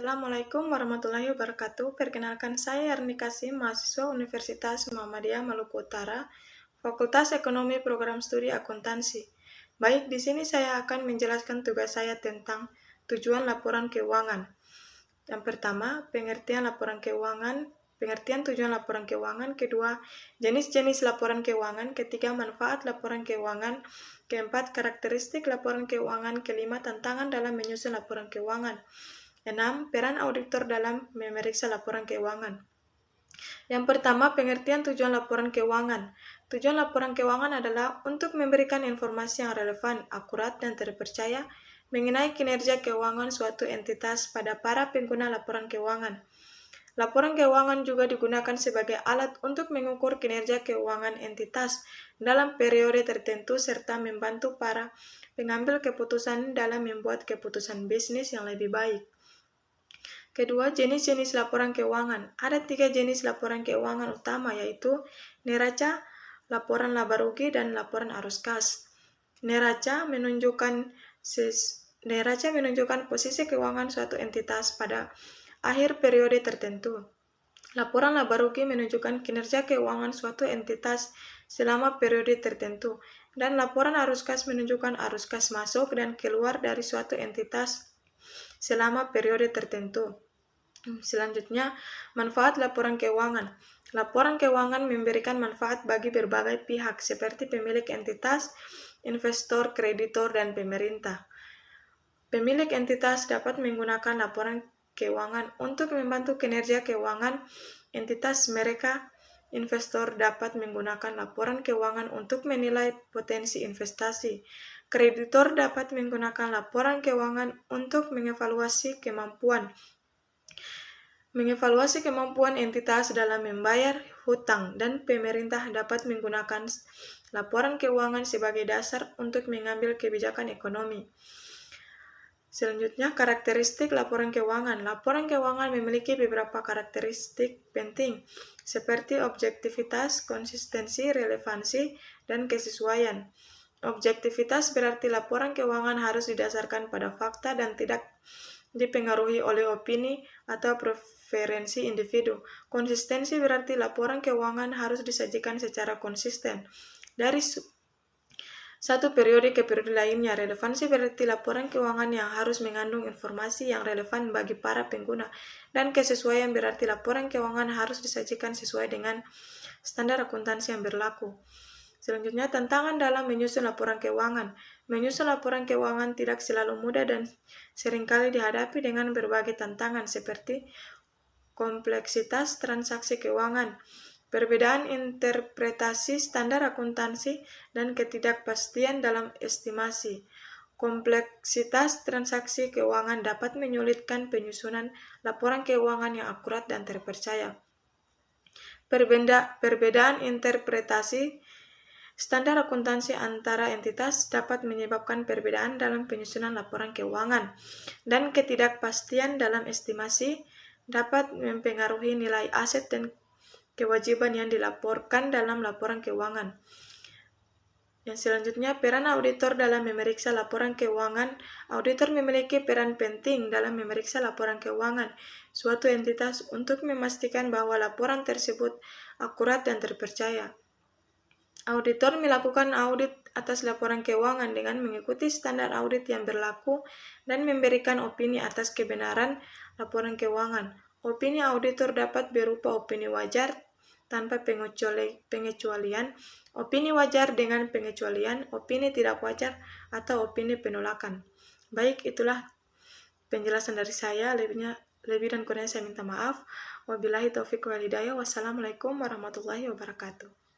Assalamualaikum warahmatullahi wabarakatuh. Perkenalkan, saya Erni Kasim, mahasiswa Universitas Muhammadiyah Maluku Utara, Fakultas Ekonomi Program Studi Akuntansi. Baik, di sini saya akan menjelaskan tugas saya tentang tujuan laporan keuangan. Yang pertama, pengertian laporan keuangan, pengertian tujuan laporan keuangan. Kedua, jenis-jenis laporan keuangan. Ketiga, manfaat laporan keuangan. Keempat, karakteristik laporan keuangan. Kelima, tantangan dalam menyusun laporan keuangan. 6. Peran auditor dalam memeriksa laporan keuangan. Yang pertama, pengertian tujuan laporan keuangan. Tujuan laporan keuangan adalah untuk memberikan informasi yang relevan, akurat, dan terpercaya mengenai kinerja keuangan suatu entitas pada para pengguna laporan keuangan. Laporan keuangan juga digunakan sebagai alat untuk mengukur kinerja keuangan entitas dalam periode tertentu serta membantu para pengambil keputusan dalam membuat keputusan bisnis yang lebih baik. Kedua, jenis-jenis laporan keuangan. Ada 3 jenis laporan keuangan utama, yaitu neraca, laporan laba rugi, dan laporan arus kas. Neraca menunjukkan posisi keuangan suatu entitas pada akhir periode tertentu. Laporan laba rugi menunjukkan kinerja keuangan suatu entitas selama periode tertentu. Dan laporan arus kas menunjukkan arus kas masuk dan keluar dari suatu entitas selama periode tertentu. Selanjutnya, manfaat laporan keuangan. Laporan keuangan memberikan manfaat bagi berbagai pihak seperti pemilik entitas, investor, kreditor, dan pemerintah. Pemilik entitas dapat menggunakan laporan keuangan untuk membantu kinerja keuangan entitas mereka. Investor dapat menggunakan laporan keuangan untuk menilai potensi investasi. Kreditor dapat menggunakan laporan keuangan untuk mengevaluasi kemampuan entitas dalam membayar hutang, dan pemerintah dapat menggunakan laporan keuangan sebagai dasar untuk mengambil kebijakan ekonomi. Selanjutnya, karakteristik laporan keuangan. Laporan keuangan memiliki beberapa karakteristik penting, seperti objektivitas, konsistensi, relevansi, dan kesesuaian. Objektivitas berarti laporan keuangan harus didasarkan pada fakta dan tidak dipengaruhi oleh opini atau preferensi individu. Konsistensi berarti laporan keuangan harus disajikan secara konsisten dari satu periode ke periode lainnya. Relevansi berarti laporan keuangan yang harus mengandung informasi yang relevan bagi para pengguna. Dan kesesuaian berarti laporan keuangan harus disajikan sesuai dengan standar akuntansi yang berlaku. Selanjutnya, tantangan dalam menyusun laporan keuangan. Menyusun laporan keuangan tidak selalu mudah dan seringkali dihadapi dengan berbagai tantangan seperti kompleksitas transaksi keuangan, perbedaan interpretasi standar akuntansi, dan ketidakpastian dalam estimasi. Kompleksitas transaksi keuangan dapat menyulitkan penyusunan laporan keuangan yang akurat dan terpercaya. Perbedaan interpretasi standar akuntansi antara entitas dapat menyebabkan perbedaan dalam penyusunan laporan keuangan, dan ketidakpastian dalam estimasi dapat mempengaruhi nilai aset dan kewajiban yang dilaporkan dalam laporan keuangan. Yang selanjutnya, peran auditor dalam memeriksa laporan keuangan. Auditor memiliki peran penting dalam memeriksa laporan keuangan suatu entitas untuk memastikan bahwa laporan tersebut akurat dan terpercaya. Auditor melakukan audit atas laporan keuangan dengan mengikuti standar audit yang berlaku dan memberikan opini atas kebenaran laporan keuangan. Opini auditor dapat berupa opini wajar tanpa pengecualian, opini wajar dengan pengecualian, opini tidak wajar, atau opini penolakan. Baik, itulah penjelasan dari saya. Lebih dan kurangnya saya minta maaf. Wabillahi taufiq wal hidayah. Wassalamualaikum warahmatullahi wabarakatuh.